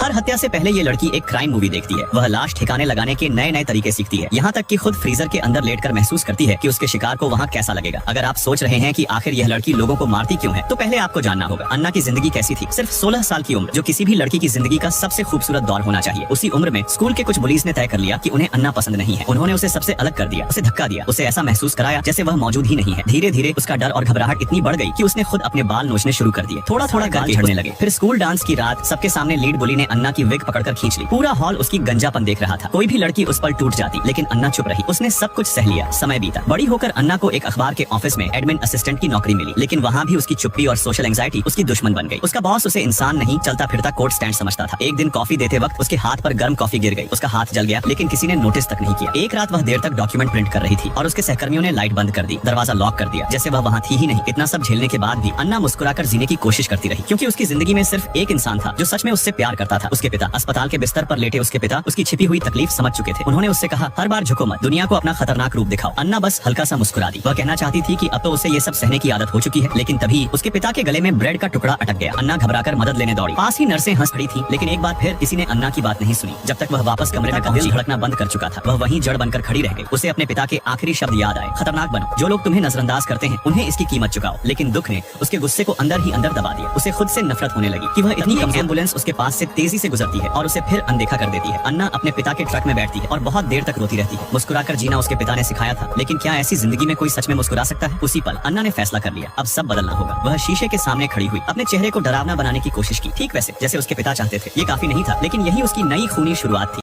हर हत्या से पहले ये लड़की एक क्राइम मूवी देखती है। वह लाश ठिकाने लगाने के नए नए तरीके सीखती है, यहाँ तक कि खुद फ्रीजर के अंदर लेटकर महसूस करती है कि उसके शिकार को वहाँ कैसा लगेगा। अगर आप सोच रहे हैं कि आखिर यह लड़की लोगों को मारती क्यों है, तो पहले आपको जानना होगा अन्ना की जिंदगी कैसी थी। सिर्फ 16 साल की उम्र, जो किसी भी लड़की की जिंदगी का सबसे खूबसूरत दौर होना चाहिए। उसी उम्र में स्कूल के कुछ बुलीज ने तय कर लिया कि उन्हें अन्ना पसंद नहीं है। उन्होंने उसे सबसे अलग कर दिया, उसे धक्का दिया, उसे ऐसा महसूस कराया जैसे वह मौजूद ही नहीं है। धीरे धीरे उसका डर और घबराहट इतनी बढ़ गई कि उसने खुद अपने बाल नोचने शुरू कर दिए। थोड़ा थोड़ा गाल झड़ने लगे। फिर स्कूल डांस की रात सबके सामने लीड बुली ने अन्ना की विग पकड़कर खींच ली। पूरा हॉल उसकी गंजापन देख रहा था। कोई भी लड़की उस पर टूट जाती, लेकिन अन्ना चुप रही। उसने सब कुछ सह लिया। समय बीता। बड़ी होकर अन्ना को एक अखबार के ऑफिस में एडमिन असिस्टेंट की नौकरी मिली, लेकिन वहाँ भी उसकी चुप्पी और सोशल एंजाइटी उसकी दुश्मन बन गई। उसका बॉस उसे इंसान नहीं, चलता फिरता कोर्ट स्टैंड समझता था। एक दिन कॉफी देते वक्त उसके हाथ पर गर्म कॉफी गिर गई। उसका हाथ जल गया, लेकिन किसी ने नोटिस तक नहीं किया। एक रात वह देर तक डॉक्यूमेंट प्रिंट कर रही थी और उसके सहकर्मियों ने लाइट बंद कर दी, दरवाजा लॉक कर दिया, जैसे वह वहाँ थी ही नहीं। इतना सब झेलने के बाद भी अन्ना मुस्कुराकर जीने की कोशिश करती रही, क्योंकि उसकी जिंदगी में सिर्फ एक इंसान था जो सच में उससे प्यार करता था। उसके पिता। अस्पताल के बिस्तर पर लेटे उसके पिता उसकी छिपी हुई तकलीफ समझ चुके थे। उन्होंने उससे कहा, हर बार झुको मत, दुनिया को अपना खतरनाक रूप दिखाओ। अन्ना बस हल्का सा मुस्कुरा दी। वह कहना चाहती थी कि अब तो उसे ये सब सहने की आदत हो चुकी है, लेकिन तभी उसके पिता के गले में ब्रेड का टुकड़ा अटक गया। अन्ना घबराकर मदद लेने दौड़ी। पास ही नर्सें हंस खड़ी थी, लेकिन एक बार फिर किसी ने अन्ना की बात नहीं सुनी। जब तक वह वापस कमरे में पहुंची, धड़कना बंद कर चुका था। वह वहीं जड़ बनकर खड़ी रह गई। उसे अपने पिता के आखिरी शब्द याद आए, खतरनाक बनो। जो लोग तुम्हें नजरअंदाज करते हैं उन्हें इसकी कीमत चुकाओ। लेकिन दुख ने उसके गुस्से को अंदर ही अंदर दबा दिया। उसे खुद से नफरत होने लगी कि वह इतनी कम एम्बुलेंस उसके पास से तेजी से गुजरती है और उसे फिर अनदेखा कर देती है। अन्ना अपने पिता के ट्रक में बैठती है और बहुत देर तक रोती रहती है। मुस्कुराकर जीना उसके पिता ने सिखाया था, लेकिन क्या ऐसी जिंदगी में कोई सच में मुस्कुरा सकता है? उसी पल अन्ना ने फैसला कर लिया, अब सब बदलना होगा। वह शीशे के सामने खड़ी हुई, अपने चेहरे को डरावना बनाने की कोशिश की, ठीक वैसे जैसे उसके पिता चाहते थे। ये काफी नहीं था, लेकिन यही उसकी नई खूनी शुरुआत थी।